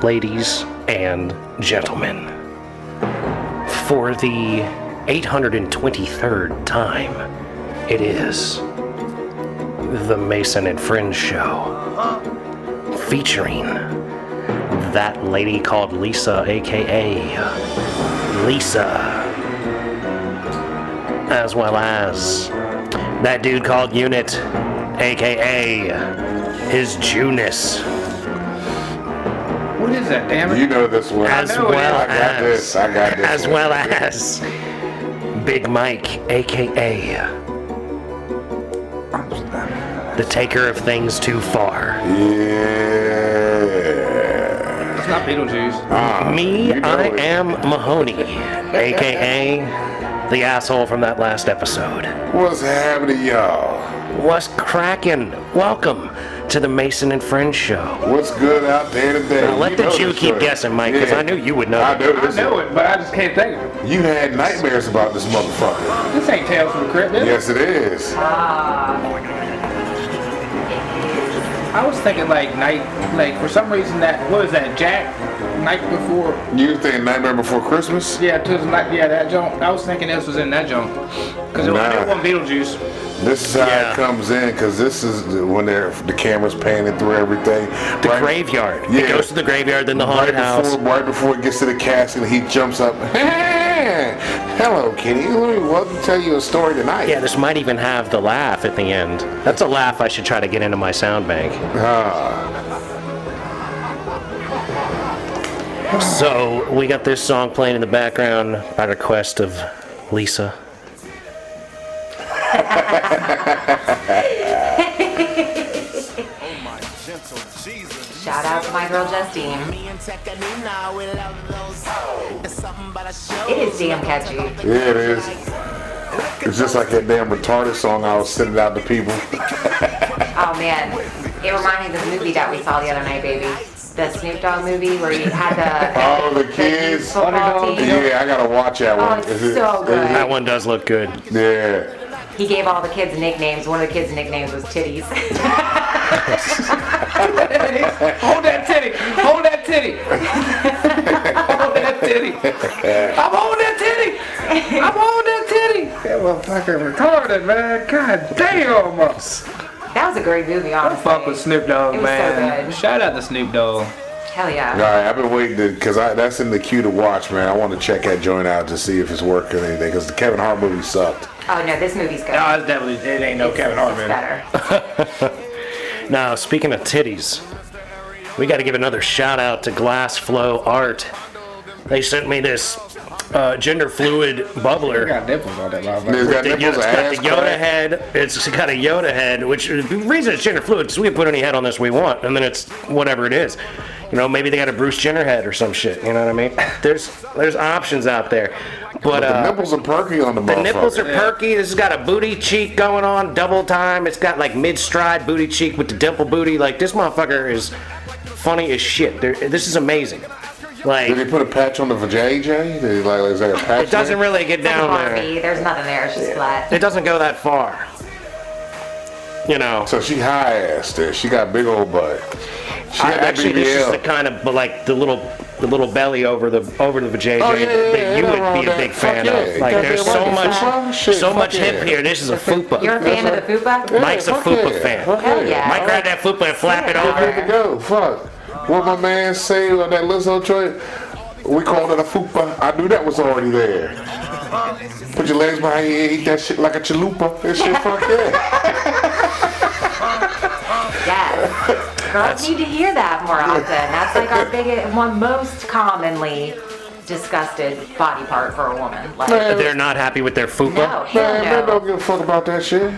Ladies and gentlemen, for the 823rd time, it is the Mason and Friends Show, featuring that lady called Lisa, aka Lisa, as well as that dude called Unit, aka his Junus. What is that, damn it? You know this one. I got this. As well as Big Mike, aka the taker of things too far. Yeah. It's not Beetlejuice. Me, I am Mahoney, aka the asshole from that last episode. What's happening, y'all? What's cracking? Welcome to the Mason and Friends Show. What's good out there today? Now let the Jew keep guessing, Mike, because I knew you would know. I know this. I know it, but I just can't think of it. You had nightmares about this motherfucker. This ain't Tales from the Crypt, is it? Yes, it is. I was thinking like for some reason that, what is that, Jack? Night Before? You think Nightmare Before Christmas? Yeah, that joint. I was thinking this was in that joint. Because it wasn't Beetlejuice. This is how it comes in, because this is when the camera's panning through everything. The graveyard. Yeah. It goes to the graveyard, then the haunted house. Right before it gets to the casket, he jumps up. Hello, kitty. Let me tell you a story tonight. Yeah, this might even have the laugh at the end. That's a laugh I should try to get into my sound bank. So, we got this song playing in the background by request of Lisa. Shout out to my girl Justine. It is damn catchy. Yeah, it is. It's just like that damn retarded song I was sending out to people. Oh man, it reminded me of the movie that we saw the other night, baby. The Snoop Dogg movie where you had the kids. Football team. Yeah, I gotta watch that one. Oh, it's so good. That one does look good. Yeah. He gave all the kids nicknames. One of the kids' nicknames was Titties. Hold that titty. Hold that titty. Hold that titty. I'm holding that titty. I'm holding that titty. That motherfucker retarded, man. God damn. That was a great movie, honestly. Fuck with Snoop Dogg, it was man. So good. Shout out to Snoop Dogg. Hell yeah. All right, I've been waiting because that's in the queue to watch, man. I want to check that joint out to see if it's working or anything, because the Kevin Hart movie sucked. Oh no, this movie's good. No, it's definitely, it ain't no Kevin Hart, man. Better. Now, speaking of titties, we got to give another shout out to Glass Flow Art. They sent me this gender fluid bubbler. It got nipples on that motherfucker. It's got nipples, It's got the Yoda head. It's got a Yoda head, which the reason it's gender fluid is we can put any head on this we want, and then it's whatever it is. You know, maybe they got a Bruce Jenner head or some shit. You know what I mean? There's options out there. But the nipples are perky on the motherfucker. The nipples are perky. This has got a booty cheek going on double time. It's got like mid-stride booty cheek with the dimple booty. Like, this motherfucker is funny as shit. This is amazing. Like, did they put a patch on the vajayjay? Is there a patch? It doesn't really get down there. There's nothing there. It's just flat. It doesn't go that far. You know. So she high-ass there. She got big old butt. She got that actually, BBL. this is the kind of like the little belly over the vajayjay that you would be a big fan of. Like, there's so much hip here. This is a fupa. You're a fan of the fupa? Mike's a fupa fan. Hell yeah. Mike grab that fupa and flap it over. There to go. Fuck. What my man say on that Lizzo joint? We called it a fupa. I knew that was already there. Put your legs behind your head, eat that shit like a chalupa. That shit, fuck yeah. Yes. Girls need to hear that more often. That's like our one most commonly disgusted body part for a woman. Like, they're not happy with their fupa? No, hell Man, no. don't give a fuck about that shit.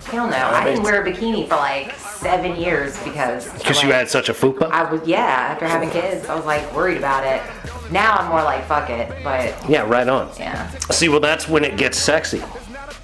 Hell no. I didn't wear a bikini for like 7 years because you had such a fupa? After having kids, I was like worried about it. Now I'm more like fuck it, but yeah, right on. Yeah. See, well, that's when it gets sexy.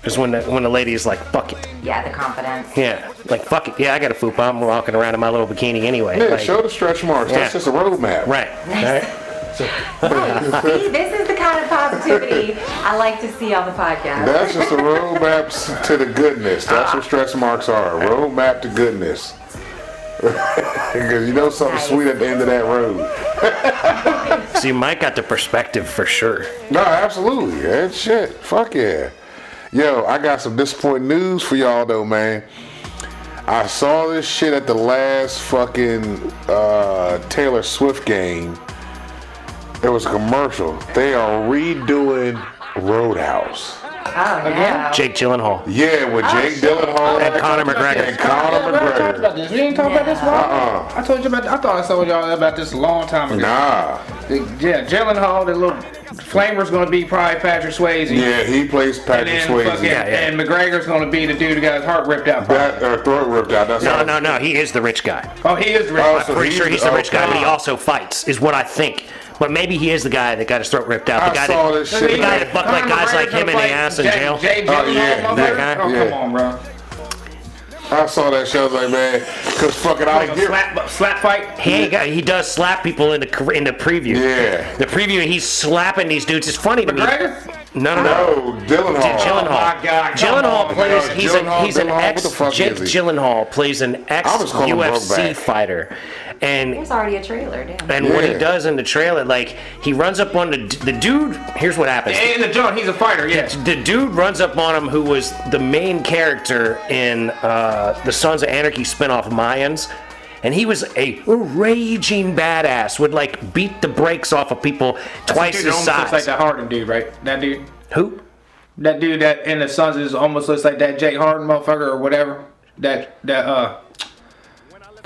Is when the lady is like, fuck it. Yeah, the confidence. Yeah, like, fuck it. Yeah, I got a fupa. I'm walking around in my little bikini anyway. Yeah, like, show the stretch marks. Yeah. That's just a roadmap. Right. Nice. Right. Nice. See, this is the kind of positivity I like to see on the podcast. That's just the roadmaps to the goodness. That's what stretch marks are. Roadmap to goodness. Because you know something sweet at the end of that road. See, Mike got the perspective for sure. No, absolutely. That shit. Fuck yeah. Yo, I got some disappointing news for y'all though, man. I saw this shit at the last fucking Taylor Swift game. It was a commercial. They are redoing Roadhouse. Oh, no. Jake Gyllenhaal. Yeah, with Jake Gyllenhaal And Conor McGregor. and Conor We talked McGregor. about this. We ain't talked about this long. I told you about. I thought I told y'all about this a long time ago. Nah. Yeah, Gyllenhaal, the little flamer's gonna be probably Patrick Swayze. Yeah, he plays And Patrick then Swayze. fucking, Yeah, yeah. and McGregor's gonna be the dude who got his heart ripped out. That throat ripped out. That's all. No, he is the rich guy. Oh, he is the rich. Oh, one. so I'm pretty sure he's the rich guy, but he okay. also fights, is what I think. But maybe he is the guy that got his throat ripped out. The I guy saw that, this the shit. guy that fucked like guys like him in the ass in jail. Jay Oh, yeah, Gyllenhaal, that guy? Oh, Yeah. come on, bro. I saw that shit. I was like, man, because fucking I Like was a slap fight. He does slap people in the preview. Yeah. The preview, he's slapping these dudes. It's funny to me. McGregor? No. No, Gyllenhaal. Gyllenhaal. my God, come Gyllenhaal on, plays. bro. He's Gyllenhaal, an what ex. the fuck Jake is he? Gyllenhaal plays an ex I was calling him UFC Brokeback. fighter, and There's already a trailer, damn. and what he Yeah. does in the trailer, like he runs up on the dude. Here's what happens. In the joint, he's a fighter, yes. The dude runs up on him who was the main character in the Sons of Anarchy spinoff Mayans. And he was a raging badass, would like beat the brakes off of people twice Dude, his almost looks like size. that Harden dude, right? That dude. Who? That dude that in the Suns is almost looks like that Jake Harden motherfucker or whatever. The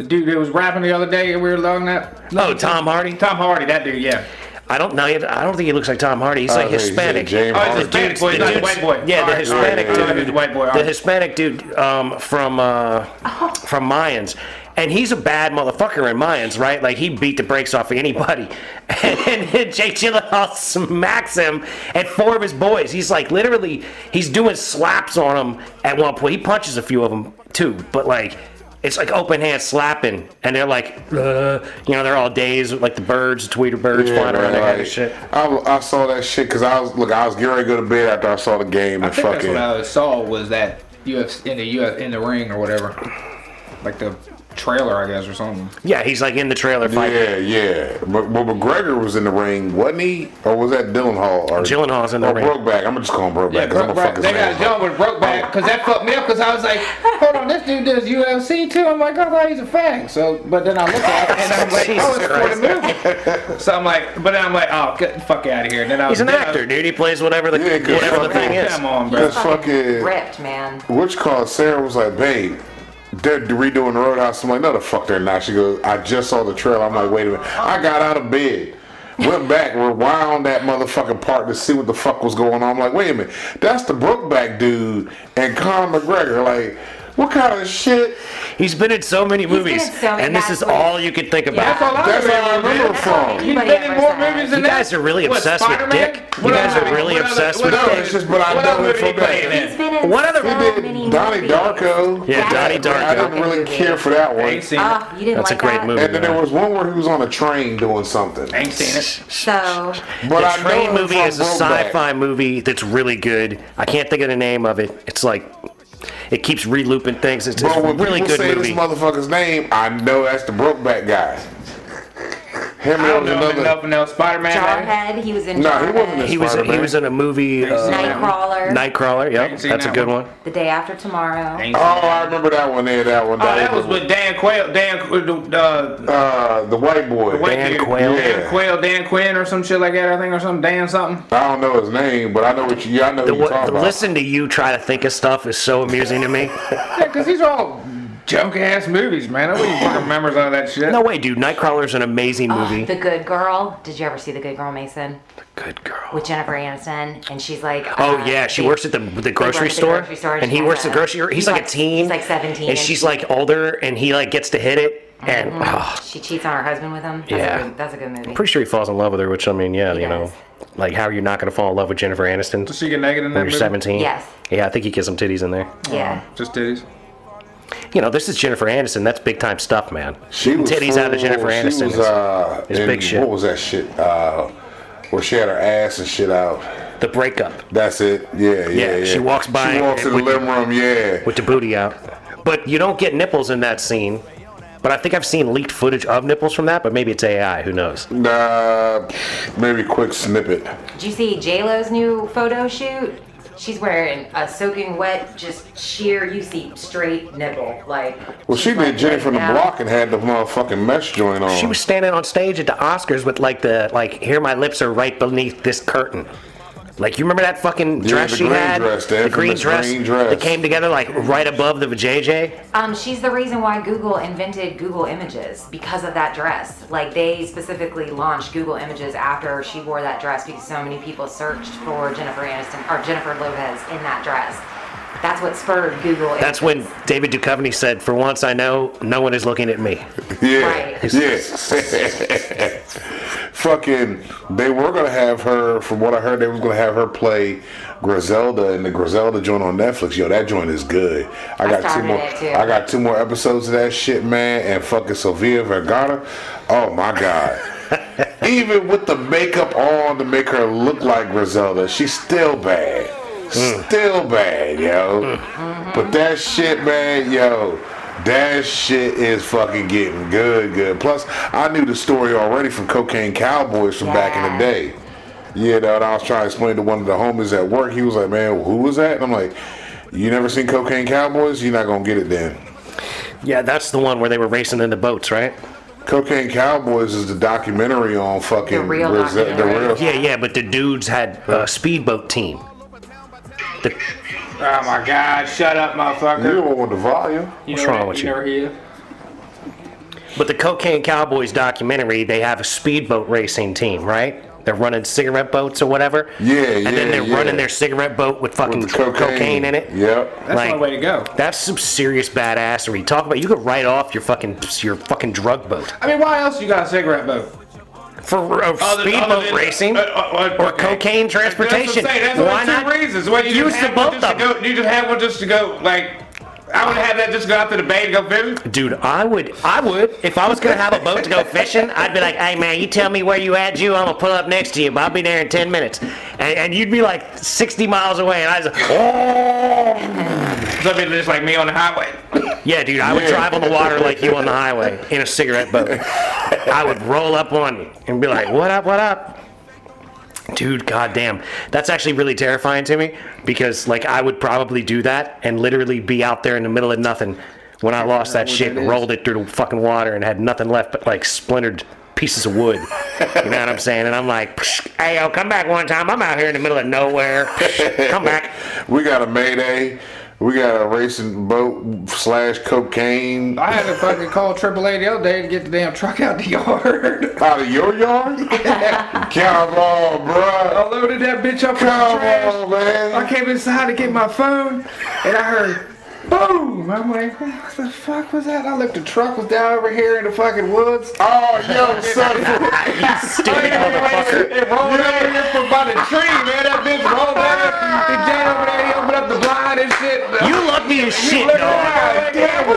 dude that was rapping the other day and we were looking at. Oh, Tom Hardy. Tom Hardy, that dude, yeah. I don't know. I don't think he looks like Tom Hardy. He's like He said Hispanic. James Oh, he's Harden. Hispanic boy, he's not a white boy. Yeah, the Alright, Hispanic alright, dude. he's a white boy. The alright. Hispanic dude from Mayans. And he's a bad motherfucker in Mayans, right? Like, he beat the brakes off of anybody. And Jake Gyllenhaal smacks him at 4 of his boys. He's like, literally, he's doing slaps on him at one point. He punches a few of them, too. But, like, it's like open hand slapping. And they're like, they're all dazed with, like, the birds, the tweeter birds flying around man, their head and like, shit. I saw that shit because I was getting ready to go to bed after I saw the game I and think that's fucking. what I saw was that UFC in the ring or whatever. Like the trailer, I guess, or something. Yeah, he's, like, in the trailer fighting. Yeah. But McGregor was in the ring, wasn't he? Or was that Gyllenhaal? Or Gyllenhaal's in the ring. Brokeback. I'm gonna just call him Brokeback Yeah, because I'm gonna fuck Brokeback. his They got name a jump with Brokeback because that fucked me up because I was like, hold on, this dude does UFC too. I'm like, I thought he's a fag. So, but then I looked at it and I'm like, oh, it's for the movie. So I'm like, but then I'm like, oh, get the fuck out of here. And then I was He's an actor, dude. He plays whatever the Yeah, 'cause whatever the fucking- thing is. Come on, bro. Because fucking Ripped, man. which called Sarah was like, babe, they're redoing the Roadhouse. I'm like, no, the fuck they're not. She goes, I just saw the trailer. I'm like, wait a minute. I got out of bed, went back, rewound that motherfucking part to see what the fuck was going on. I'm like, wait a minute, that's the Brokeback dude and Conor McGregor. Like, what kind of shit? He's been in so many been movies, in so many and this is movies. all you can think about. That's all That's all I remember from. He's Anybody been in ever more said. movies than You that. guys are really What, obsessed with Spider-Man? Dick. You What guys other are really movie- what obsessed other- with what No, other- it's just, but I what know other him movie from he playing that. in? He's been in What other so He many did Donnie movies. Darko. Yeah, Donnie I Darko. didn't really care for that one. Ain't seen it. Oh, you didn't That's a like great that? movie. And then there was one where he was on a train doing something. Ain't seen it. So, But The I know Train him movie from is a Brokeback. sci-fi movie that's really good. I can't think of the name of it. It's like it keeps re-looping things. It's But a when really people good say movie. this motherfucker's name, I know that's the Brokeback guy. Him I don't and know another. nothing else. Spider-Man. Jarhead, he was in No, he wasn't Jarhead. in He was in a movie, Nightcrawler, Nightcrawler. Yep, Ain't seen that's a that good one. one. The Day After Tomorrow. Ain't Oh, seen I remember that one there. That one. Oh, that was with Dan Quayle. the white boy. White Dan dude. Quayle. Dan Quayle, Dan Quinn, or some shit like that. I think, or something. Dan something. I don't know his name, but I know what you. Yeah, I know what you're talking about. Listen to you try to think of stuff is so amusing to me. Yeah, because these are all junk ass movies, man. Nobody fucking remembers all that shit. No way, dude. Nightcrawler's an amazing movie. The Good Girl. Did you ever see The Good Girl, Mason? Good girl. With Jennifer Aniston, and she's like. Oh yeah, she works at the grocery store, and he works at the grocery store. He's like a teen. He's like 17, and she's like older, and he like gets to hit it, and She cheats on her husband with him. Yeah. That's a good movie. pretty sure he falls in love with her. Which I mean, yeah, He you know, does. like how are you not going to fall in love with Jennifer Aniston Does she get naked in that when you're movie? 17? Yes. Yeah, I think he kissed some titties in there. Yeah. Just titties. this is Jennifer Aniston. That's big time stuff, man. She was Titties out of Jennifer Aniston. She was, is big shit. What was that shit? Where she had her ass and shit out. The breakup. That's it. Yeah. She walks by. She walks in the living room. Yeah. With the booty out. But you don't get nipples in that scene. But I think I've seen leaked footage of nipples from that. But maybe it's AI. Who knows? Nah, maybe a quick snippet. Did you see J-Lo's new photo shoot? She's wearing a soaking wet, just sheer, you see straight nipple. Well, she did Jenny from the Block and had the motherfucking mesh joint on. She was standing on stage at the Oscars with here my lips are right beneath this curtain. You remember that fucking dress she had? The green dress that came together right above the JJ? She's the reason why Google invented Google Images, because of that dress. They specifically launched Google Images after she wore that dress because so many people searched for Jennifer Aniston or Jennifer Lopez in that dress. That's what spurred Google Images. That's when David Duchovny said, "For once I know no one is looking at me." Yeah. Right. Yeah. Fucking, they were gonna have her. From what I heard, they was gonna have her play Griselda in the Griselda joint on Netflix. Yo, that joint is good. I got two more episodes of that shit, man. And fucking Sofia Vergara. Oh my god. Even with the makeup on to make her look like Griselda, she's still bad. Still bad, yo. But that shit, man, yo. That shit is fucking getting good. Plus, I knew the story already from Cocaine Cowboys from back in the day. And I was trying to explain to one of the homies at work. He was like, man, who was that? And I'm like, you never seen Cocaine Cowboys? You're not going to get it then. Yeah, that's the one where they were racing in the boats, right? Cocaine Cowboys is the documentary on fucking... The real documentary. Yeah, but the dudes had a speedboat team. Oh my God! Shut up, motherfucker! You don't want the volume. What's wrong with you? Never hear. But the Cocaine Cowboys documentary, they have a speedboat racing team, right? They're running cigarette boats or whatever. And then they're running their cigarette boat with fucking cocaine in it. Yep. That's one way to go. That's some serious badassery. Talk about, you could write off your fucking drug boat. I mean, why else you got a cigarette boat? For speedboat racing or cocaine transportation. That's why two not reasons. Well, you use just the have both one just of them? to go. You just have one just to go. I would have that just to go out to the bay and go fishing. Dude, I would. If I was gonna have a boat to go fishing, I'd be like, hey man, you tell me where you at, Jew, I'm gonna pull up next to you, but I'll be there in 10 minutes. And you'd be 60 miles away, and I was like, oh. Some people just like me on the highway. Yeah, dude, I would drive on the water like you on the highway in a cigarette boat. I would roll up on you and be like, what up? Dude, goddamn, that's actually really terrifying to me because, I would probably do that and literally be out there in the middle of nothing when I lost that shit and rolled it through the fucking water and had nothing left but splintered pieces of wood. You know what I'm saying? And I'm like, hey, yo, come back one time. I'm out here in the middle of nowhere. Come back. We got a Mayday. We got a racing boat / cocaine. I had to fucking call AAA the other day to get the damn truck out the yard. Out of your yard? Come on, bro. I loaded that bitch up with Come trash. on, man. I came inside to get my phone, and I heard boom. I'm like, what the fuck was that? I looked, the truck was down over here in the fucking woods. Oh, yo, son. You stupid motherfucker. It rolled over here from by the tree, man. That bitch rolled over. He Jay over there, he opened up the blind and shit. You lucky as shit, dog.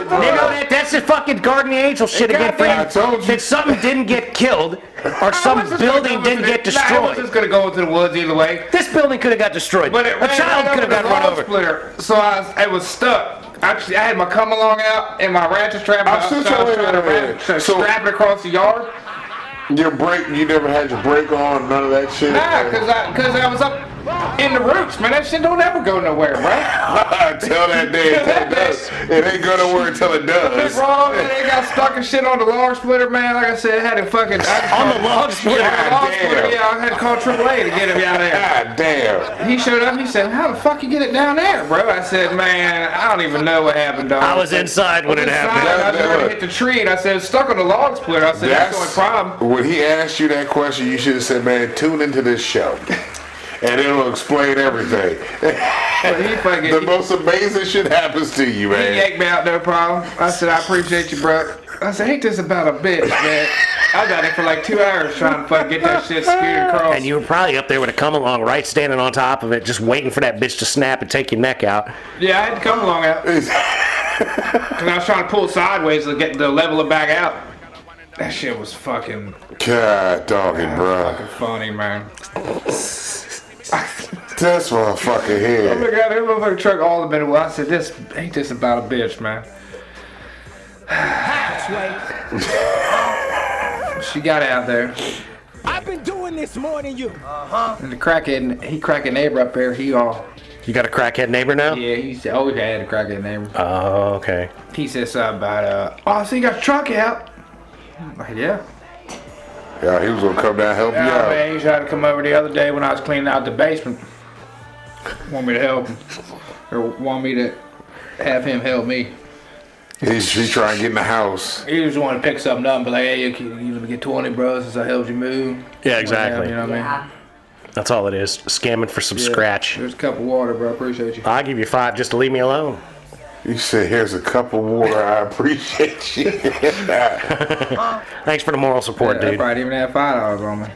Nigga, that's the fucking guardian angel shit again for I told you. you. That something didn't get killed or some building didn't get I was destroyed. just gonna go into the woods either way. This building could have got destroyed. But it A child could have got run over. Splitter, so I was stuck. Actually, I had my come along out and my ratchet strap. I'm still trying to strap it across the yard. Your brake, you never had your brake on, none of that shit? Nah, cause I was up in the roots, man. That shit don't ever go nowhere, bro. Tell that day until it does. It ain't go nowhere until it does. It's wrong, man. They got stuck and shit on the log splitter, man. Like I said, I had to fucking... On the log splitter? Yeah, I had to call AAA to get him out there. God damn. He showed up, he said, how the fuck you get it down there, bro? I said, man, I don't even know what happened, dog. I was inside when it happened. I just heard it hit the tree, and I said, it's stuck on the log splitter. I said, that's the only problem. When he asked you that question, you should have said, man, tune into this show. And it'll explain everything. The most amazing shit happens to you, man. He yanked me out, no problem. I said, I appreciate you, bro. I said, ain't this about a bitch, man? I was out there for like 2 hours trying to fucking get that shit skewed across. And you were probably up there with a come along, right, standing on top of it, just waiting for that bitch to snap and take your neck out. Yeah, I had to come along out. Cause I was trying to pull sideways to level it back out. That shit was fucking God doggy, bro. funny, man. This motherfucker here. Look at that motherfucking truck all the minute. I said, this ain't this about a bitch, man. She got out there. I've been doing this more than you. And the crackhead neighbor up there, You got a crackhead neighbor now? yeah, he's always had a crackhead neighbor. Oh, okay. He said something about, oh, so you got your truck out? I'm like, yeah. Yeah, he was gonna come down and help you Yeah, out. man, he tried to come over the other day when I was cleaning out the basement. Want me to help him. Or want me to have him help me. He's trying to get in the house. He just wanted to pick something up and be like, hey, you let me get 20, bro, since I helped you move. Yeah, exactly. You know what I mean? Yeah. That's all it is. Scamming for some Yeah. scratch. There's a cup of water, bro. I appreciate you. I'll give you 5 just to leave me alone. You said, here's a cup of water. I appreciate you. Thanks for the moral support, I dude. probably even had $5 on me.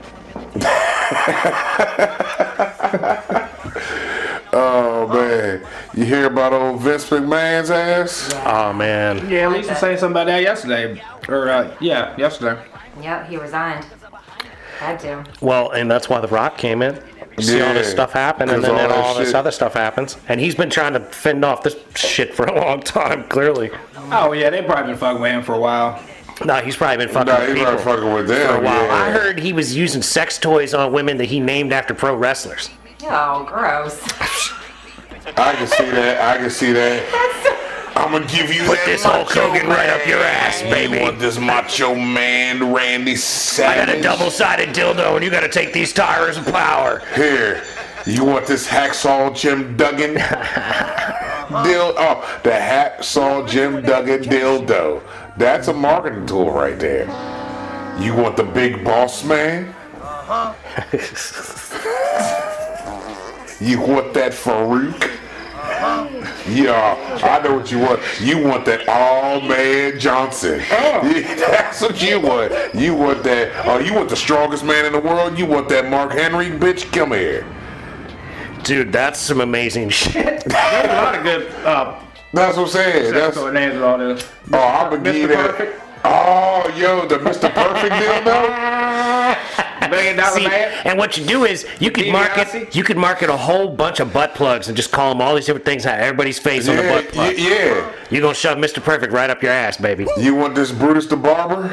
Oh, man. You hear about old Vince McMahon's ass? Oh, man. Yeah, Lisa was saying something about that yesterday. Or, yesterday. Yep, he resigned. Had to. Well, and that's why The Rock came in. See all this Yeah, stuff happen, and 'cause then all that all this shit- other stuff happens. And he's been trying to fend off this shit for a long time, clearly. Oh, yeah, they probably been fucking with him for a while. No, he's probably been fucking Nah, with he's people not fucking with them. for a while. Yeah. I heard he was using sex toys on women that he named after pro wrestlers. Oh, gross. I can see that. I'm gonna give you Put that this Hulk Macho Hogan right up your ass, Man. baby. You want this Macho Man, Randy I Savage? got a double-sided dildo, and you got to take these tires of power. Here, you want this Hacksaw Jim Duggan? The Hacksaw Jim Duggan dildo. That's a marketing tool right there. You want the Big Boss Man? You want that Farouk? Yeah, I know what you want. You want that All-Man Johnson. Yeah, that's what you want. You want that. Oh, you want the strongest man in the world? You want that Mark Henry? Bitch, come here. Dude, that's some amazing shit. There's a lot of good That's what I'm saying. That's, sex names with all this. oh, I'm gonna give you Mr. that. Perfect. Oh, yo, the Mr. Perfect dildo? $1 million See, man. and what you do is you could market a whole bunch of butt plugs and just call them all these different things. Have everybody's face on the butt plug. Yeah. You're gonna shove Mr. Perfect right up your ass, baby. You want this Brutus the Barber?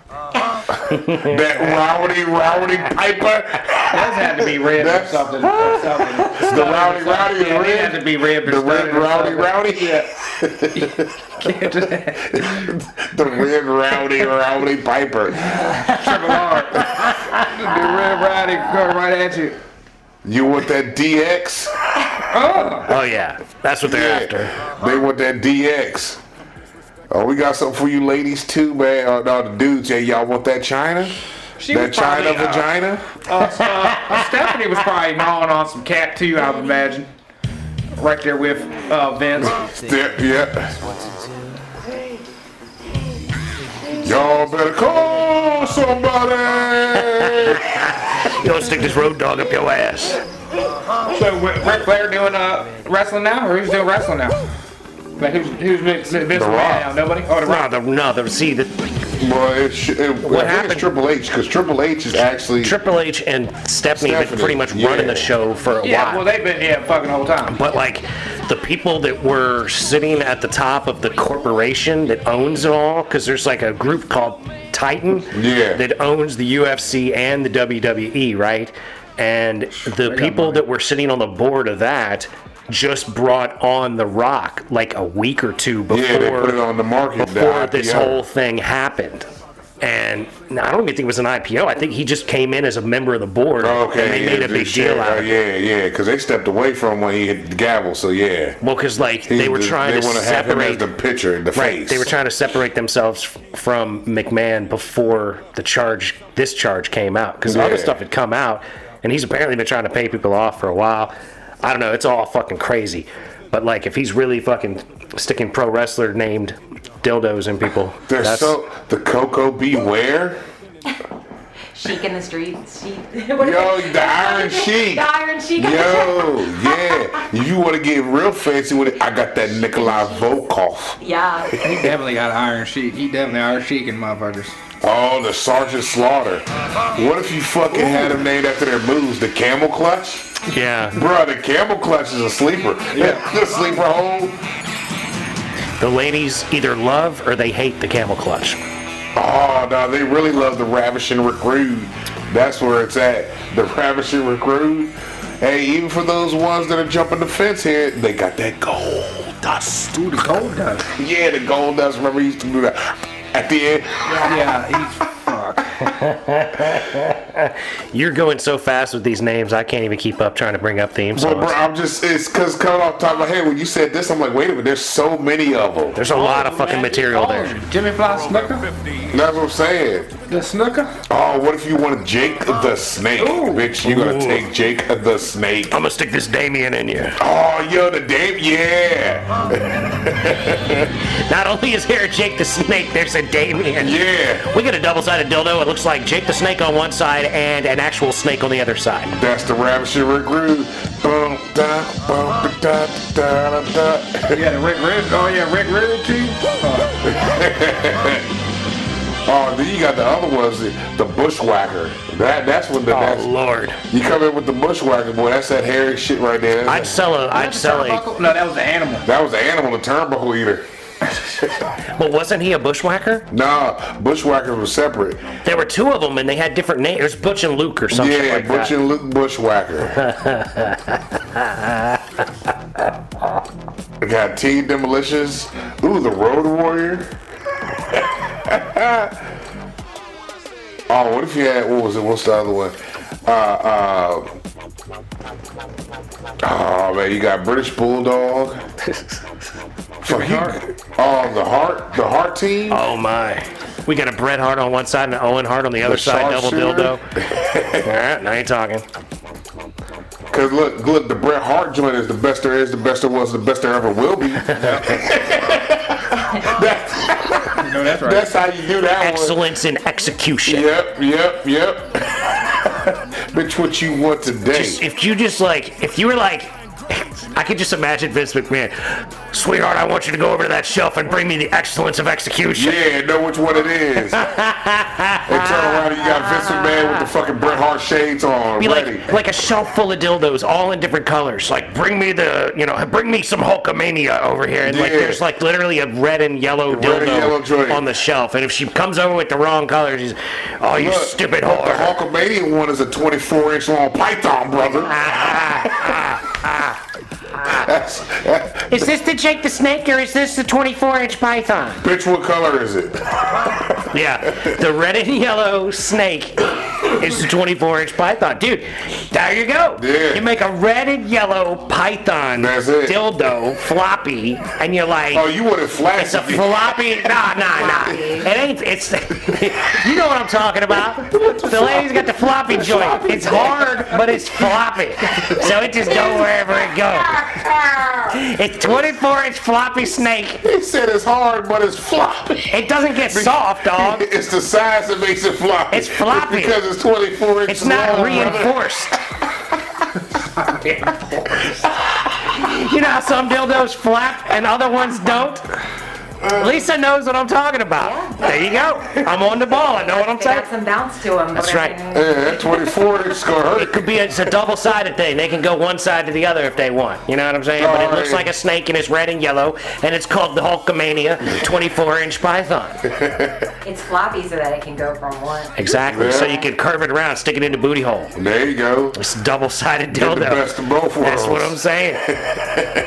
That rowdy Piper? Those had to be ribbed or That's- something. The rowdy Yeah, they had to be ribbed or The red something. rowdy? Yeah. The red rowdy Piper. Triple R. The red rowdy going right at you. You want that DX? Oh yeah, that's what they're after. They want that DX. Oh, we got something for you ladies too, man. Oh, no, the dudes, yeah, y'all want that China? She That was China probably, vagina? Stephanie was probably gnawing on some cat too, I would imagine. Right there with Vince. Yeah. Y'all better call somebody. You don't stick this road dog up your ass. So Ric Flair doing wrestling now, or who's doing wrestling now? Like who's Vince McMahon now? Nobody? Oh, The Rock. See, Well, I think happened- it's Triple H, because Triple H is actually. Triple H and Stephanie have been pretty much running the show for a Yeah, while. well they've been fucking the whole time. But like the people that were sitting at the top of the corporation that owns it all, because there's like a group called Titan Yeah. that owns the UFC and the WWE, right? And the people that were sitting on the board of that just brought on The Rock like a week or two before, Yeah, they put it on the market. before the this IPO. whole thing happened. And I don't even think it was an IPO. I think he just came in as a member of the board, Okay, and they made a big deal out of it. Yeah, because they stepped away from when he hit the gavel, so yeah. Well, because like they were trying to want to have him as separate the pitcher, the Right, face. they were trying to separate themselves from McMahon before this charge came out, because other Yeah. stuff had come out, and he's apparently been trying to pay people off for a while. I don't know, it's all fucking crazy. But like, if he's really fucking sticking pro wrestler named dildos in people, They're that's so the Coco Beware. Chic in the streets. Chic. Yo, the Iron Sheik. The Iron Sheik. Yo, yeah. If you want to get real fancy with it, I got that Nikolai Volkov. Yeah. He definitely got Iron Sheik. He definitely Iron Sheik in motherfuckers. Oh, the Sergeant Slaughter. What if you fucking had them named after their moves? The Camel Clutch? Yeah. Bro, the Camel Clutch is a sleeper. Yeah. The sleeper hold. The ladies either love or they hate the camel clutch. Oh, no, they really love the Ravishing Recruit. That's where it's at. The Ravishing Recruit. Hey, even for those ones that are jumping the fence here, they got that gold dust. Ooh, the gold dust. Yeah, the gold dust. Remember, he used to do that at the end. Yeah, he's fucked. You're going so fast with these names, I can't even keep up trying to bring up theme But, bro, songs. it's because coming off the top of my head, when you said this, I'm like, wait a minute, there's so many of them. There's a lot of fucking material there. Jimmy Fly Snooker? That's what I'm saying. The Snooker? Oh, what if you want Jake the Snake? Ooh. Bitch, you're going to take Jake the Snake. I'm gonna stick this Damien in you. Oh, yo, the Dame, yeah. Not only is there a Jake the Snake, there's a Damien. Yeah. We got a double-sided dildo. It looks like Jake the Snake on one side and an actual snake on the other side. That's the Ravishing Recruit. Bum, da, bum, da, da, da, da. Yeah, the Rick Red. Oh, yeah, Rick Red too. Oh, then you got the other ones, the Bushwhacker. That's what the Oh that's. Lord! You come in with the Bushwhacker, boy. That's that hairy shit right there. I'd sell a. No, that was the animal. That was the animal, the turnbuckle eater. But wasn't he a bushwhacker? Nah, Bushwhackers were separate. There were two of them, and they had different names. There's Butch and Luke or something Yeah, like Butch that. and Luke Bushwhacker. We got Team Demolitions. Ooh, the Road Warrior. Oh, what if you had, what was it? What's the other one? Oh man, you got British Bulldog. Fuck you. Oh, the Heart team. Oh my! We got a Bret Hart on one side and an Owen Hart on the other side. Double sharpshooter. dildo. All right, now you're talking. Cause look, the Bret Hart joint is the best there is, the best there was, the best there ever will be. No, that's right. That's how you do that one. Excellence in execution. Yep. Bitch, what you want today? If you were like, I could just imagine Vince McMahon, sweetheart, I want you to go over to that shelf and bring me the excellence of execution. Yeah, know which one it is. And turn around and you got Vince McMahon with the fucking Bret Hart shades on, Be ready. like a shelf full of dildos, all in different colors. Like, bring me some Hulkamania over here. And like, Yeah. there's like literally a red and yellow Red and yellow dildo joint. on the shelf. And if she comes over with the wrong colors, she's, oh, you Look, stupid The whore. Hulkamania one is a 24-inch long python, brother. Is this the Jake the Snake or is this the 24-inch python? Bitch, what color is it? Yeah, the red and yellow snake is the 24-inch python. Dude, there you go. Yeah. You make a red and yellow python That's it. dildo floppy, and you're like, Oh, you want it flat? it's a floppy. Nah. It ain't. It's. You know what I'm talking about. The lady's got the floppy joint. It's hard, but it's floppy. So it just go wherever it goes. It's 24-inch floppy snake. He said it's hard, but it's floppy. It doesn't get soft, dog. It's the size that makes it floppy. It's floppy. Because it's 24 inches It's not long, brother. reinforced. You know how some dildos flap and other ones don't? Lisa knows what I'm talking about. There you go. I'm on the ball. I know what I'm They saying. got some bounce to them. That's right. Yeah, that 24 inch is gonna It could be it's a double-sided thing. They can go one side to the other if they want. You know what I'm saying? But it looks like a snake and it's red and yellow, and it's called the Hulkamania 24-inch python. It's floppy so that it can go from one. Exactly. So Yeah. you can curve it around, stick it in the booty hole. There you go. It's a double-sided Get dildo. the best of both worlds. That's what I'm saying.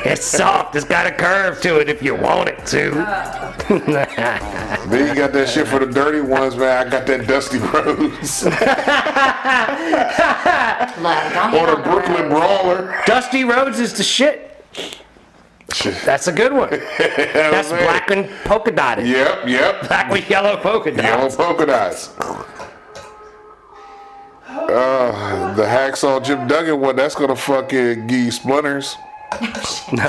It's soft. It's got a curve to it if you want it to. Then you got that shit for the dirty ones, man. I got that Dusty Rhodes. Look, don't Or hate the on Brooklyn road. Brawler. Dusty Rhodes is the shit. That's a good one. That's man. black and polka dotted. Yep. Black with yellow polka Yellow dots. polka dots. The Hacksaw Jim Duggan one, that's gonna fucking give you splinters.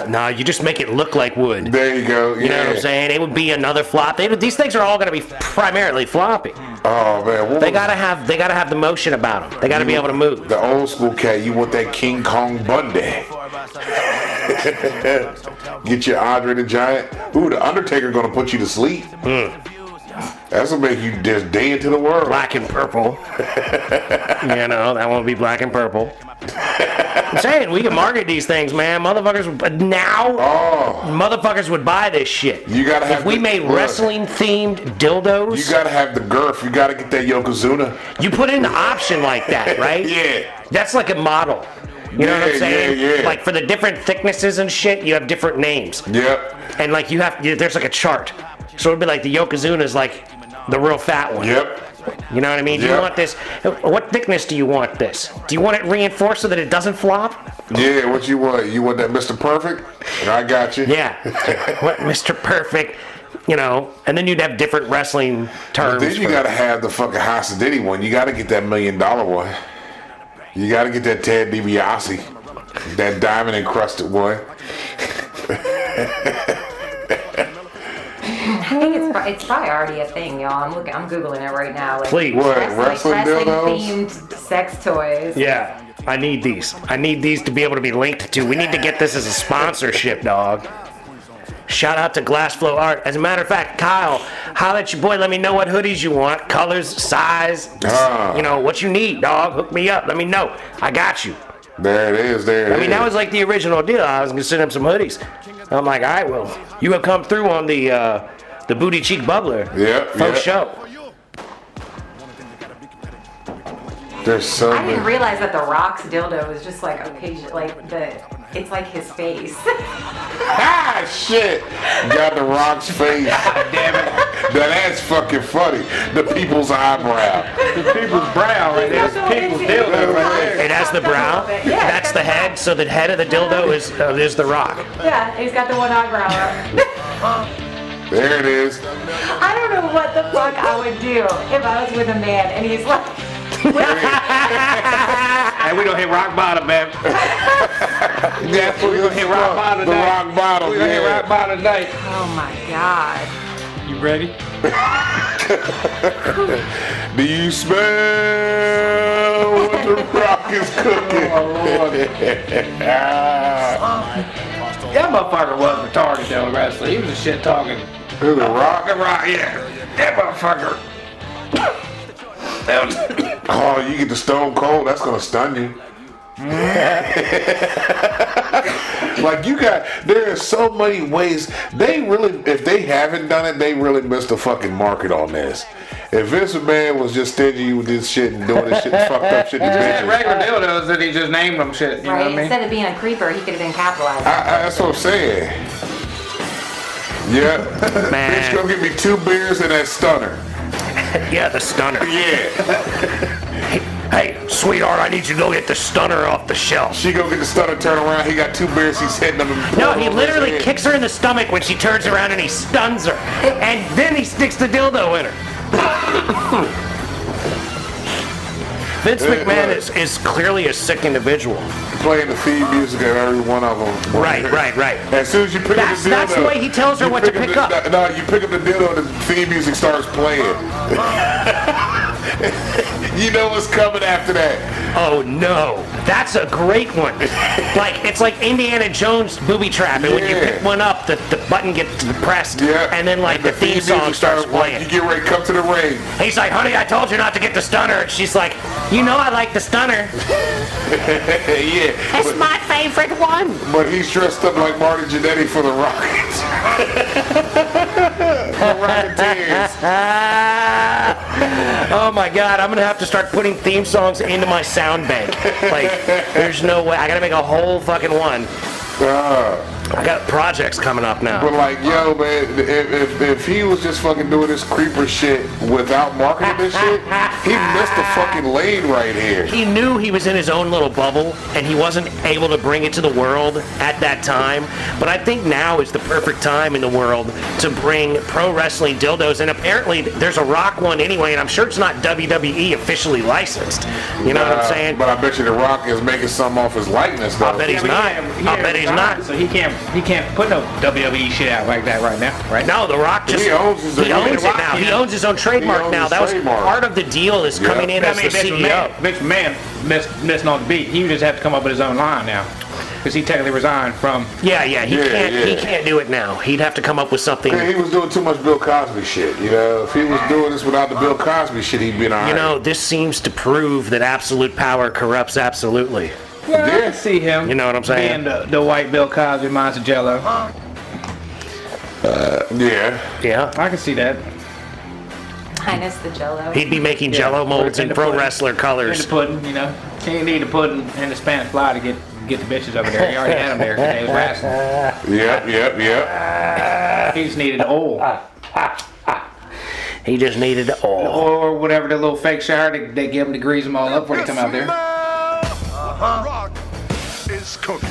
No, you just make it look like wood. There you go. You know what I'm saying? It would be another flop. These things are all going to be primarily floppy. Oh man, what They was gotta have the motion about them. They gotta be able to move. the old school cat? You want that King Kong Bundy? Get your Andre the Giant. Ooh, the Undertaker gonna put you to sleep. That's gonna make you just day into the world. Black and purple. You know, that won't be black and purple. I'm saying we can market these things, man. Motherfuckers now. Motherfuckers would buy this shit. You gotta have if we the- made look. wrestling themed dildos. You gotta have the girth. You gotta get that Yokozuna. You put in the option like that, right? Yeah. That's like a model. You know what I'm Yeah, saying? yeah. Like for the different thicknesses and shit, you have different names. Yep. And like there's like a chart. So it'd be like the Yokozuna is like the real fat one. Yep. You know what I mean? Do you Yep. want this? What thickness do you want this? Do you want it reinforced so that it doesn't flop? Yeah. What you want? You want that Mr. Perfect? I got you. Yeah. What, Mr. Perfect? You know, and then you'd have different wrestling terms. But then you for- gotta have the fucking Hasidity one. You gotta get that $1 million one. You gotta get that Ted DiBiase, that diamond encrusted one. I think it's probably already a thing, y'all. I'm googling it right now. Like, Please. What? Wrestling dildos? themed sex toys. Yeah, I need these. I need these to be able to be linked to. We need to get this as a sponsorship, dog. Shout out to Glassflow Art. As a matter of fact, Kyle, holla at your boy. Let me know what hoodies you want, colors, size, you know, what you need, dog. Hook me up. Let me know. I got you. There it is. There it is. I mean, that was like the original deal. I was gonna send him some hoodies. I'm like, all right, well, you have come through on the booty cheek bubbler. Yeah, Faux yeah. show. There's so I didn't many. realize that the Rock's dildo was just like occasion, it's like his face. Ah, shit! Got the Rock's face. Damn it. That's fucking funny. The people's eyebrow. The people's brow right there. It's people's dildo right there. It has the brow. Yeah, That's the head. So the head of the dildo is the rock. Yeah, he's got the one eyebrow up. There it is. I don't know what the fuck I would do if I was with a man and he's like, And we don't hit rock bottom, man. That's what We gonna hit rock bottom The tonight. rock bottom. We gonna hit rock Yeah. bottom tonight. oh my god. You ready? Do you smell what the rock is cooking? Oh, Lord. That motherfucker was retarded though, wrestler. He was a shit talking. Who, the rock? The rock, yeah. That motherfucker. That was, Oh, you get the Stone Cold, that's gonna stun you. Like there are so many ways. They really, if they haven't done it, they really missed the fucking market on this. If Vince McMahon was just stingy with this shit and doing this shit, fucked up shit to had bitches. regular dildos and he just named them shit. You know Right? what I mean? Instead of being a creeper, he could have been capitalized. That's what I'm saying. Yeah. Man. Bitch, go get me 2 beers and that stunner. Yeah, the stunner. Yeah. Hey, sweetheart, I need you to go get the stunner off the shelf. She go get the stunner, turn around, he got 2 beers, he's hitting them. and No, pouring he over his literally head. kicks her in the stomach when she turns around and he stuns her. And then he sticks the dildo in her. Vince McMahon is clearly a sick individual. Playing the theme music of every one of them. Right. As soon as you pick That's- up the dildo, that's the way he tells her you what to pick pick up. No, you pick up the dildo and the theme music starts playing. You know what's coming after that. Oh no, that's a great one. It's like Indiana Jones booby trap, and when you Yeah. pick one up, the button gets depressed, Yeah. and then the theme song music starts like, playing. you get ready to come to the ring. He's like, honey, I told you not to get the stunner. And she's like, you know I like the stunner. Yeah. That's my favorite one. But he's dressed up like Marty Jannetty for the Rockets. The Rocketeers. Oh my God, I'm gonna have to start putting theme songs into my sound bank. Like, there's no way. I gotta make a whole fucking one. I got projects coming up now. But like, yo, man, if he was just fucking doing this creeper shit without marketing this shit, he missed the fucking lane right here. He knew he was in his own little bubble, and he wasn't able to bring it to the world at that time. But I think now is the perfect time in the world to bring pro wrestling dildos. And apparently, there's a Rock one anyway, and I'm sure it's not WWE officially licensed. You know what I'm saying? But I bet you The Rock is making some off his likeness, though. I bet he's not. I bet he's not. So he can't He can't put no WWE shit out like that right now, right? No, The Rock just He owns his own it trademark. now. He owns his own trademark owns now. his That was trademark. part of the deal is coming in as the CEO. Vince McMahon missing on the beat. He would just have to come up with his own line now, because he technically resigned from. Yeah, he can't do it now. He'd have to come up with something. Man, he was doing too much Bill Cosby shit. You know, if he was doing this without the Bill Cosby shit, he'd been alright. You know, this seems to prove that absolute power corrupts absolutely. Well, I Yeah. can see him. You know what I'm saying? Being the white Bill Cosby minus the Jello. Yeah. Yeah. I can see that. Minus the Jello. He'd be making Jello molds in the pro pudding. wrestler In the colors. pudding, you know. He need the pudding and the Spanish fly to get the bitches over there. He already had them there because they was wrestling. Yep. He just needed oil. He just needed oil. Or whatever the little fake shower they give him to grease them all up before they come out there. Rock is cooking.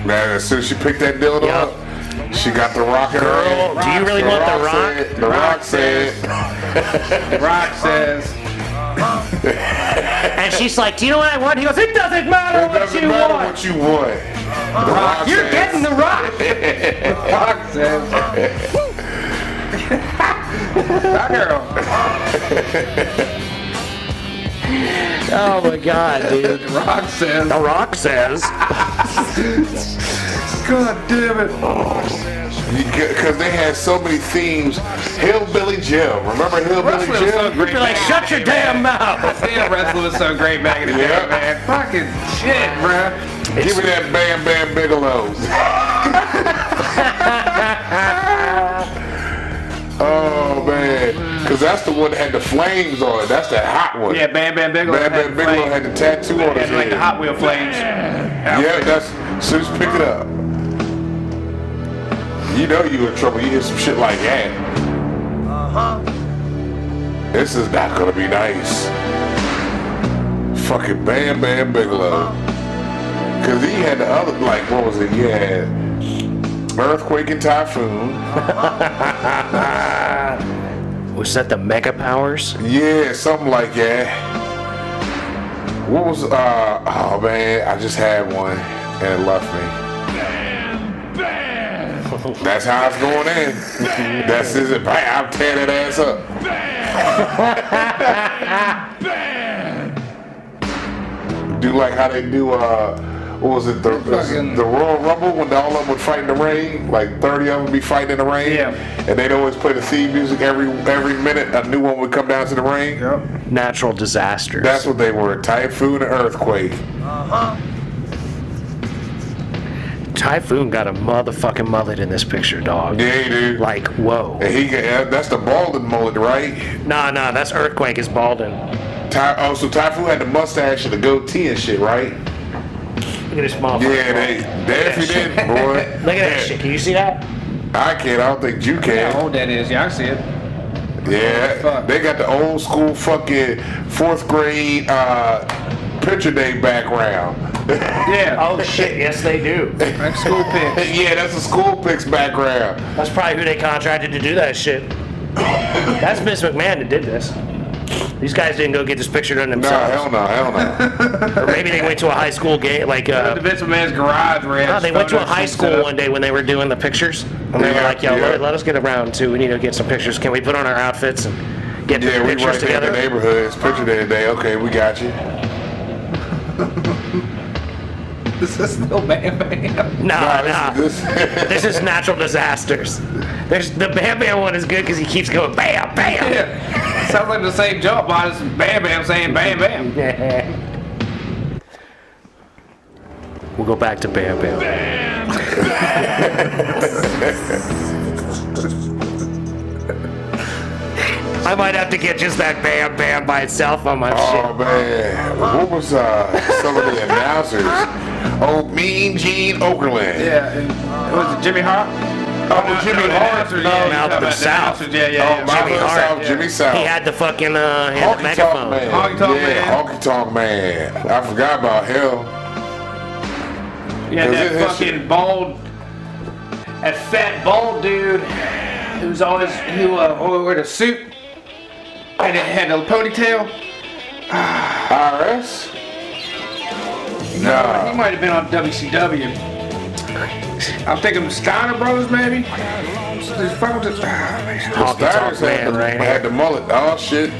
Man, as soon as she picked that dildo Yep. up, she got the rock in her Girl, hand. do you really want The Rock? Said, the Rock said. The Rock says, And she's like, do you know what I want? He goes, it doesn't matter It what doesn't you matter want. what you want. The Rock You're says, getting The Rock. Rock says, that girl. Oh my God, dude. The Rock says, The Rock says. God damn it. Because they had so many themes. Hillbilly Jim. Remember Hillbilly Wrestling was so Jim? great. You're like, shut your damn mouth. Damn, wrestling was so great back in the day, Yeah. man. Fucking shit, bruh. Give me that Bam Bam Bigelow. Oh man, because that's the one that had the flames on it. That's that hot one. Yeah, Bam Bam Bigelow. Bam Bam Bigelow had the tattoo on his Had like head. the Hot Wheel flames. Yeah, that's as soon as you pick it up. You know you in trouble. You hear some shit like that. This is not gonna be nice. Fucking Bam Bam Bigelow. Cause he had the other, like, what was it? He had Earthquake and Typhoon. Was that the Mega Powers? Yeah, something like that. What was, oh man, I just had one and it left me. That's how it's going in. That's it. Bam, I'm tearing that ass up. Do like how they do, what was it, the Royal Rumble when all of them would fight in the ring? Like 30 of them would be fighting in the ring? Yeah. And they'd always play the theme music every minute. A new one would come down to the ring. Yep. Natural disasters. That's what they were, Typhoon and Earthquake. Typhoon got a motherfucking mullet in this picture, dog. Yeah, dude. Like, whoa. And that's the balding mullet, right? Nah, that's Earthquake is balding. So Typhoon had the mustache and the goatee and shit, right? Look at this motherfucker. Yeah, they definitely did, boy. Look at that shit. Can you see that? I can't. I don't think you How can. old that is? Yeah, I see it. Yeah, Fuck. they got the old school fucking 4th grade picture day background. Yeah. Oh shit, yes they do. Like school pics. Yeah, that's a school pics background. That's probably who they contracted to do that shit. That's Miss McMahon that did this. These guys didn't go get this picture done No, themselves. hell no. Or maybe they went to a high school game, like The Vince McMahon's garage where he had no, they went to a photos high and school stuff. one day when they were doing the pictures, and they were Yeah, like, "Yo, yeah. let us get around too. We need to get some pictures. Can we put on our outfits and get Yeah, the we pictures right there in the together?" neighborhood. It's picture day today. Okay, we got you. This is still Bam Bam. Nah. This This is natural disasters. There's the Bam Bam one is good because he keeps going bam, bam. Yeah. Sounds like the same jump, but it's Bam Bam saying Bam Bam. We'll go back to Bam Bam. I might have to get just that Bam Bam by itself on my Oh shit. man, what was some of the announcers? Oh, Mean Gene Okerlund. Yeah. And was it Jimmy Hart? Oh, Jimmy Hart. Mouth of the South. Yeah. Mouth Jimmy of the Hart. South, Jimmy South. He had the fucking he had the Honky Tonk megaphone. Man. Honky Tonk Yeah, Man. Honky Tonk Man. I forgot about him. Yeah, Is that it his fucking bald, that fat bald dude who's always who wore the suit and it had a ponytail. IRS? Nah. He might have been on WCW. I'm thinking the Steiner Brothers, maybe. Just fuck with the, man. Honky Tonk Steiners Man right had here. the mullet. Oh shit.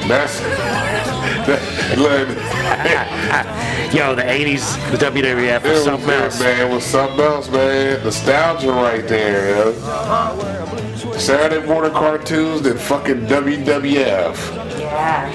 That's look. Yo, the 80s, the WWF It was was something good, else. man. It was something else, man. Nostalgia right there, yo. Saturday morning cartoons and fucking WWF. Yeah.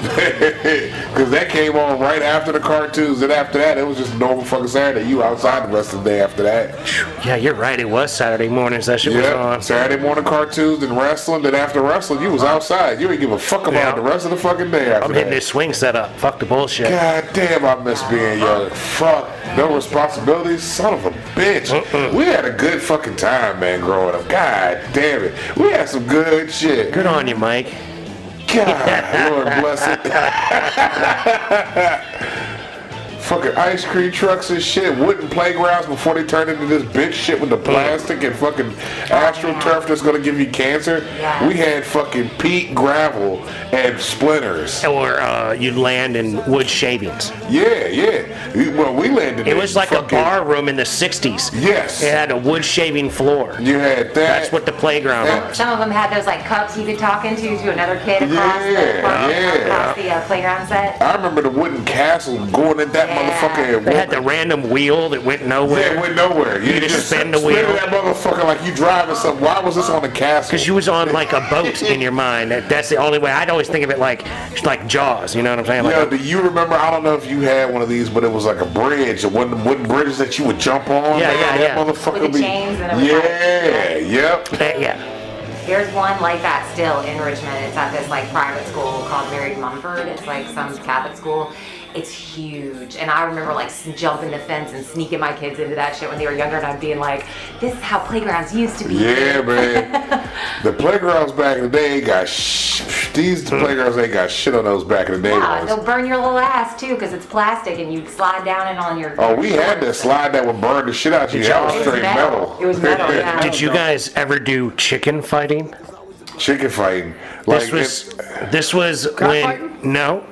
Because that came on right after the cartoons. And after that, it was just normal fucking Saturday. You outside the rest of the day after that. Yeah, you're right. It was Saturday mornings. That shit was Yeah, on. Saturday morning cartoons and wrestling. Then after wrestling, you was outside. You didn't give a fuck about Yeah. the rest of the fucking day after I'm that. hitting this swing setup. Fuck the bullshit. God damn, I miss being young. Fuck. No responsibilities. Son of a bitch. We had a good fucking time, man, growing up. God damn it. We had some good shit. Good on you, Mike. God, Lord bless it. Fucking ice cream trucks and shit, wooden playgrounds before they turned into this bitch shit with the plastic and fucking astroturf that's gonna give you cancer. Yeah. We had fucking peat, gravel, and splinters. Or you'd land in wood shavings. Yeah. Well, we landed. It was like a fucking- bar room in the 60s. Yes. It had a wood shaving floor. You had that. That's what the playground Yeah. was. Some of them had those like cups you could talk into to another kid across the playground set. I remember the wooden castle going in that Yeah. motherfucker. They had the random wheel that went Yeah, nowhere. it went nowhere. You just spin the wheel. that motherfucker like you driving something. Why was this on the castle? Because you was on like a boat in your mind. That's the only way. I'd always think of it like Jaws. You know what I'm saying? Like Yo, do you remember? I don't know if you had one of these, but it was like a bridge, one of the wooden bridges that you would jump on. Yeah, man. yeah, That yeah. motherfucker With the be- chains and everything. Yep. yeah. There's one like that still in Richmond. It's at this like private school called Mary Mumford. It's like some Catholic school. It's huge. And I remember like jumping the fence and sneaking my kids into that shit when they were younger, and I'd being like, this is how playgrounds used to be. Yeah, man. The playgrounds back in the day got these playgrounds ain't got shit on those back in the day. Yeah, ones. they'll burn your little ass too because it's plastic and you slide down it on your. Oh, we had that slide that would burn the shit out of you. That was It was straight metal. It was metal, yeah. Did you guys ever do chicken fighting? Chicken fighting. Like This was when no.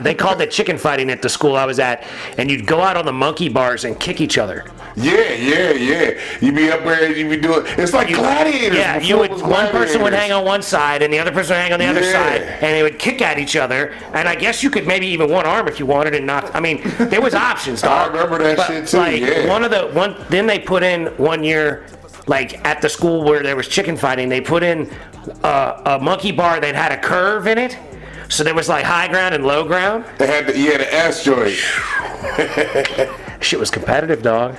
They called it chicken fighting at the school I was at, and you'd go out on the monkey bars and kick each other. Yeah. You be up there and you be doing. It's like gladiators. Yeah, before you it would. was One person would gladiators. hang on one side, and the other person would hang on the other Yeah. side, and they would kick at each other. And I guess you could maybe even one arm if you wanted, and not. I mean, there was options. I Dog. remember that But, shit too. Like Yeah. Then they put in one year, like at the school where there was chicken fighting, they put in a monkey bar that had a curve in it. So there was like high ground and low ground. They had the S joint. Shit was competitive, dog.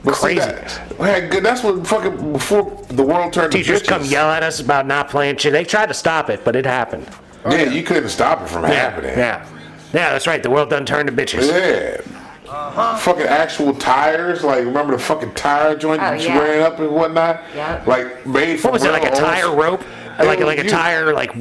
But see, Crazy. that's what fucking before the world turned Teachers to bitches. come yell at us about not playing shit. They tried to stop it, but it happened. Yeah, you couldn't stop it from happening. Yeah, that's right. The world done turned to bitches. Yeah. Fucking actual tires, like remember the fucking tire joint Oh, that you yeah. ran up and whatnot? Yep. Like made from What was it, like a railroads. tire rope? Like a tire, like...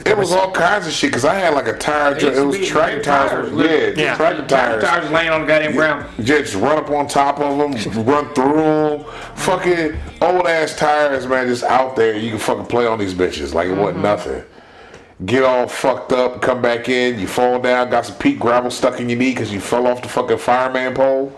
It was all kinds of shit, because I had like a tire joint. It was tractor tires. Yeah, tractor tires. Tires laying on the goddamn ground. Just run up on top of them, run through them. Fucking old ass tires, man, just out there. You can fucking play on these bitches like it wasn't nothing. Get all fucked up, come back in, you fall down, got some peat gravel stuck in your knee because you fell off the fucking fireman pole.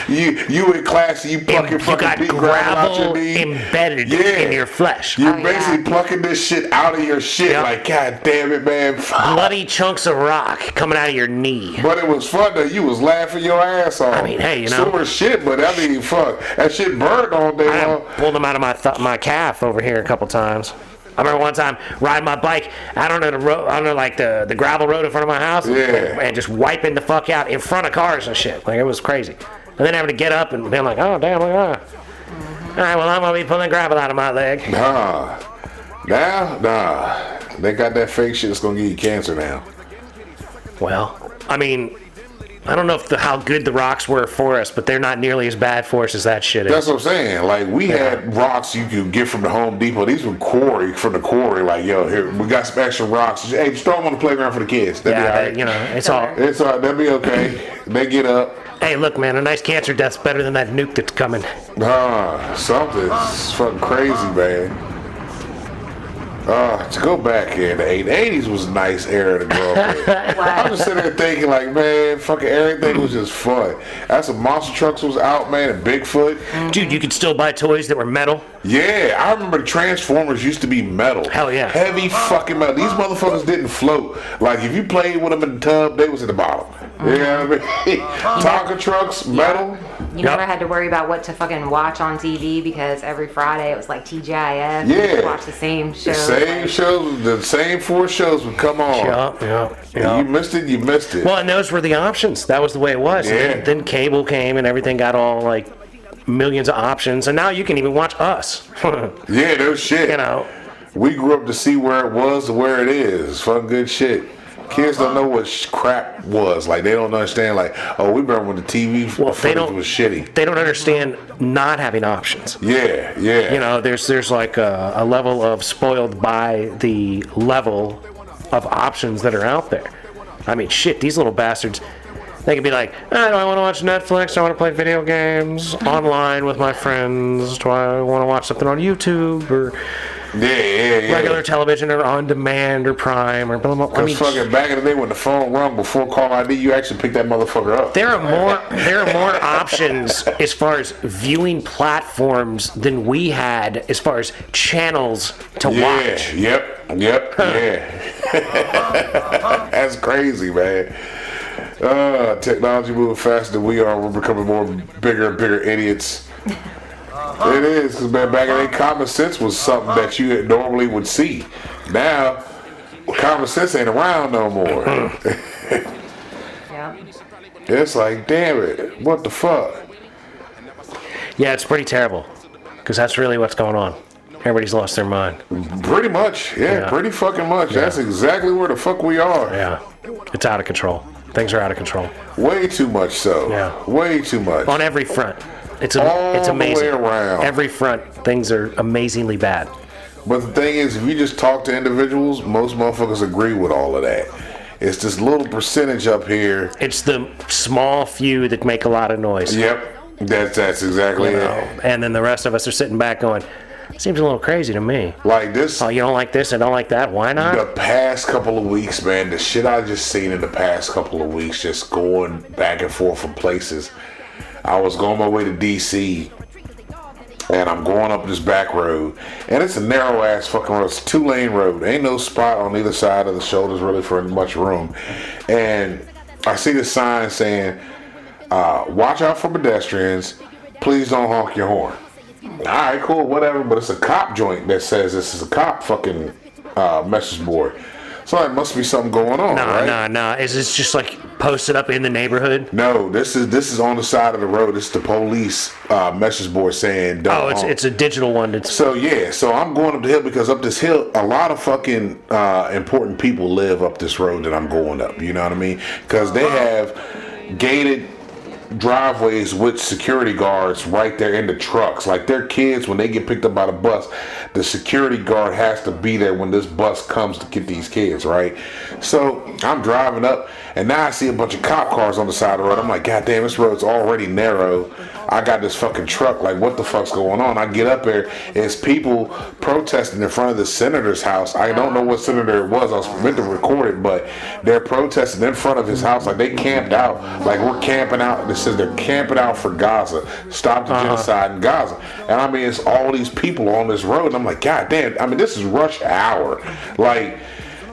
you in class, you plucking You fucking got peat gravel out your gravel knee. embedded Yeah. in your flesh. You're Oh, basically yeah. plucking this shit out of your shit. Yep. Like, god damn it, man. Bloody chunks of rock coming out of your knee. But it was fun though. You was laughing your ass off. I mean, hey, you know. Sore shit, but I mean, fuck. That shit burned all day I long. pulled them out of my calf over here a couple times. I remember one time riding my bike out on the road, like the gravel road in front of my house, Yeah. and just wiping the fuck out in front of cars and shit. Like, it was crazy. And then having to get up and being like, oh damn, all right, well, I'm gonna be pulling gravel out of my leg. Nah. They got that fake shit that's gonna give you cancer now. Well, I mean, I don't know how good the rocks were for us, but they're not nearly as bad for us as that shit is. That's what I'm saying. Like, we had rocks you could get from the Home Depot. These were from the quarry. Like, yo, here, we got some extra rocks. Hey, just throw them on the playground for the kids. That'd be all right. You know, it's all. It's all right. That'd be okay. They get up. Hey, look, man, a nice cancer death's better than that nuke that's coming. Something. It's fucking crazy, man. To go back in the 80s was a nice era to grow up in. I'm just sitting there thinking like, man, fucking everything was just fun. That's when Monster Trucks was out, man, and Bigfoot. Dude, you could still buy toys that were metal. Yeah, I remember the Transformers used to be metal. Hell yeah. Heavy fucking metal. These motherfuckers didn't float. Like, if you played with them in the tub, they was at the bottom. You know what I mean? Tonka trucks, metal. You never had to worry about what to fucking watch on TV because every Friday it was like TGIF. Yeah. You could watch the same show. The same 4 shows would come on. Yeah. You missed it, you missed it. Well, and those were the options. That was the way it was. Yeah. And then cable came and everything got all like millions of options. And now you can even watch us. Yeah, no shit. You know. We grew up to see where it was to where it is. Fun good shit. Kids don't know what crap was. Like, they don't understand, like, oh, we remember when the TV footage was shitty. They don't understand not having options. Yeah. You know, there's like a level of spoiled by the level of options that are out there. I mean, shit, these little bastards, they could be like, do I want to watch Netflix? Do I want to play video games online with my friends? Do I want to watch something on YouTube? Or regular television or on demand or Prime or blah, blah, blah. Because fucking back in the day when the phone rung before Call ID, you actually picked that motherfucker up. There are more options as far as viewing platforms than we had as far as channels to watch. Yep, yeah. That's crazy, man. Technology moving faster than we are. We're becoming bigger and bigger idiots. It is, because man, back in the day, common sense was something that you normally would see. Now, common sense ain't around no more. Yeah. It's like, damn it, what the fuck? Yeah, it's pretty terrible, because that's really what's going on. Everybody's lost their mind. Pretty much, yeah. Pretty fucking much. Yeah. That's exactly where the fuck we are. Yeah, it's out of control. Things are out of control. Way too much so. Yeah. Way too much. On every front. It's all amazing. The way around. Every front, things are amazingly bad. But the thing is, if you just talk to individuals, most motherfuckers agree with all of that. It's this little percentage up here. It's the small few that make a lot of noise. Yep, that's exactly it. And then the rest of us are sitting back going, seems a little crazy to me. Like this. Oh, you don't like this and don't like that? Why not? The past couple of weeks, man, the shit I just seen in the past couple of weeks, just going back and forth from places. I was going my way to DC, and I'm going up this back road, and it's a narrow ass fucking road. It's a 2-lane road. Ain't no spot on either side of the shoulders really for much room. And I see this sign saying, watch out for pedestrians. Please don't honk your horn. All right, cool, whatever. But it's a cop joint that says this is a cop fucking message board. So there must be something going on, right? Nah. Is this just like posted up in the neighborhood? No, this is on the side of the road. It's the police message board saying don't honk. It's a digital one. So I'm going up the hill because up this hill, a lot of fucking important people live up this road that I'm going up. You know what I mean? Because they have gated driveways with security guards right there in the trucks. Like their kids, when they get picked up by the bus, the security guard has to be there when this bus comes to get these kids, right? So I'm driving up, and now I see a bunch of cop cars on the side of the road. I'm like, God damn, this road's already narrow. I got this fucking truck. Like, what the fuck's going on? I get up there, it's people protesting in front of the senator's house. I don't know what senator it was. I was meant to record it, but they're protesting in front of his house. Like, they camped out. Like, we're camping out. It says they're camping out for Gaza. Stop the genocide in Gaza. And I mean, it's all these people on this road. And I'm like, God damn. I mean, this is rush hour. Like,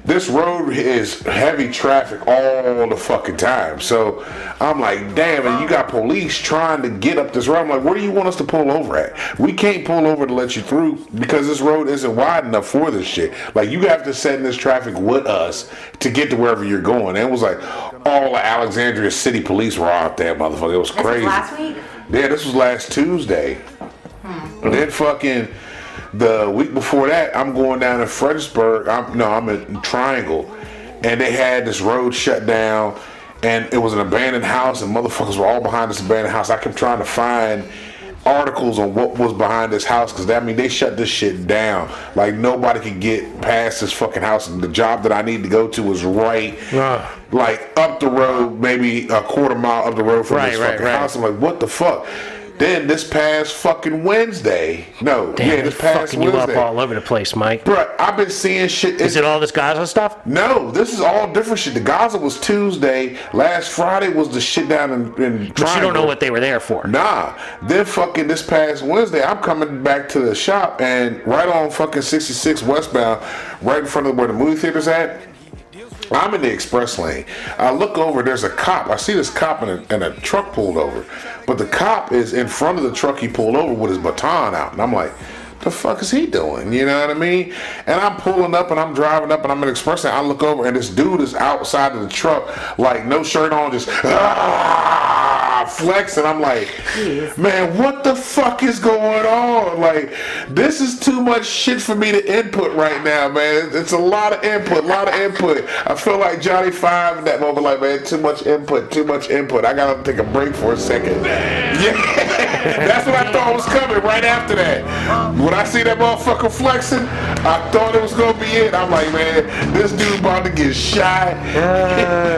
this road is heavy traffic all the fucking time. So I'm like, damn, and you got police trying to get up this road. I'm like, where do you want us to pull over at? We can't pull over to let you through because this road isn't wide enough for this shit. Like, you have to set in this traffic with us to get to wherever you're going. And it was like all the Alexandria City police were out there, motherfucker. It was crazy. This was last week? Yeah, this was last Tuesday. And then fucking the week before that, I'm going down in Fredericksburg. I'm in Triangle, and they had this road shut down, and it was an abandoned house, and motherfuckers were all behind this abandoned house. I kept trying to find articles on what was behind this house, because that mean they shut this shit down. Like, nobody could get past this fucking house, and the job that I need to go to was right, like up the road, maybe a quarter mile up the road from this fucking house. I'm like, what the fuck? Then this past fucking Wednesday, this past fucking you up Wednesday. all over the place, Mike. Bruh, I've been seeing shit. Is it all this Gaza stuff? No, this is all different shit. The Gaza was Tuesday. Last Friday was the shit down in But you don't Triangle. know what they were there for. Nah. Then fucking this past Wednesday, I'm coming back to the shop and right on fucking 66 westbound, right in front of where the movie theater's at. I'm in the express lane. I look over, there's a cop. I see this cop in a truck pulled over. But the cop is in front of the truck he pulled over with his baton out. And I'm like, the fuck is he doing? You know what I mean? And I'm pulling up and I'm driving up and I'm in the express lane. I look over and this dude is outside of the truck, like no shirt on, just flexing. I'm like, man, what the fuck is going on? Like, this is too much shit for me to input right now, man. It's a lot of input, I feel like Johnny Five in that moment, like, man, too much input. I gotta take a break for a second. Yeah, that's what I thought was coming right after that. When I see that motherfucker flexing, I thought it was gonna be it. I'm like, man, this dude about to get shot.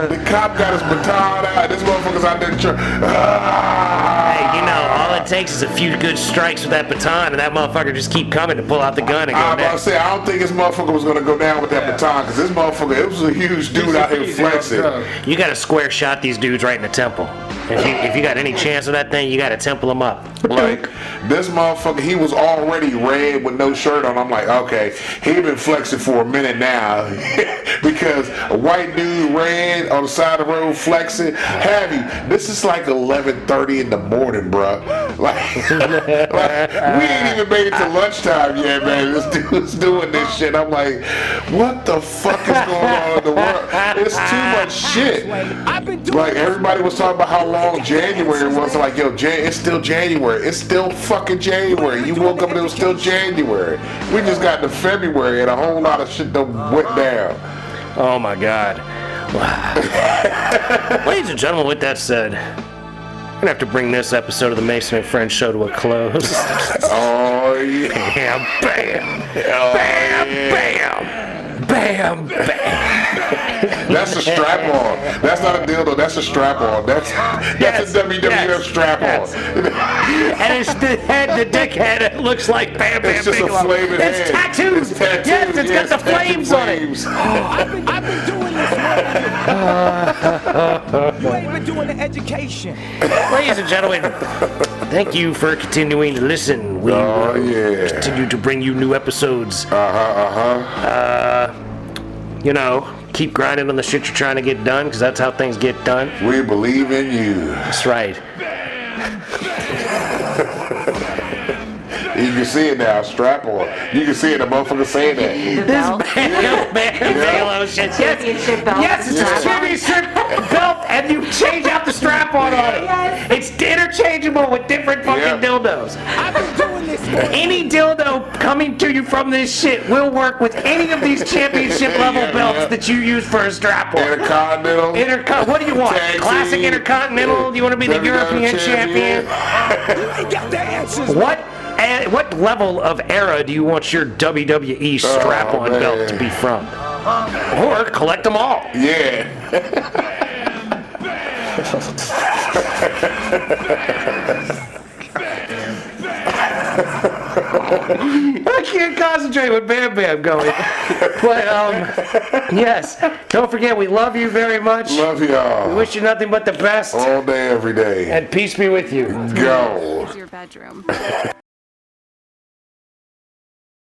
The cop got his baton out. This motherfucker's out there in the truck. Hey, you know, all it takes is a few good strikes with that baton, and that motherfucker just keep coming to pull out the gun and go I'm about to next. say, I don't think this motherfucker was gonna go down with that baton, because this motherfucker, it was a huge dude out here flexing. You got to square shot these dudes right in the temple. If you got any chance of that thing, you got to temple them up. Like, this motherfucker, he was already red with no shirt on. I'm like, okay, he been flexing for a minute now. Because a white dude red on the side of the road flexing, this is like 11:30 in the morning, bro. Like, we ain't even made it to lunchtime yet, man. This dude's doing this shit. I'm like, what the fuck is going on in the world? It's too much shit. Like, everybody was talking about how long January was. I'm like, yo, it's still January. It's still fucking January. You woke up and it was still January. We just got to February and a whole lot of shit done went down. Oh my God. Ladies and gentlemen, with that said, we're gonna have to bring this episode of the Mason and Friends show to a close. Oh yeah. Bam, bam, bam, bam, bam, bam. That's a strap on. That's not a dildo. That's a strap on. That's a WWF strap on. And it's the head, the dick head. It looks like Bam Bam It's just a Bigelow. flaming head. It's tattooed. It's tattooed. Yes, it's got the flames on it. I've been doing this morning. You ain't been doing the education. Ladies and gentlemen, thank you for continuing to listen. We continue to bring you new episodes. You know, keep grinding on the shit you're trying to get done, because that's how things get done. We believe in you. That's right. You can see it now, strap on. You can see it, the motherfucker saying that. The belt. Bam Bam Bigelow shit. Championship belt. Yes, it's a championship belt, and you change out the strap on it. Yes. It's interchangeable with different fucking dildos. I've been doing this morning. Any dildo coming to you from this shit will work with any of these championship level belts that you use for a strap on. Intercontinental. What do you want? Tag Classic team. Intercontinental? Do you want to be the WWE European champion? You ain't got the answers. What level of era do you want your WWE strap-on man. belt to be from? Or collect them all. Yeah. I can't concentrate with Bam Bam going. But, yes. Don't forget, we love you very much. Love y'all. We wish you nothing but the best. All day, every day. And peace be with you. Go. Your bedroom.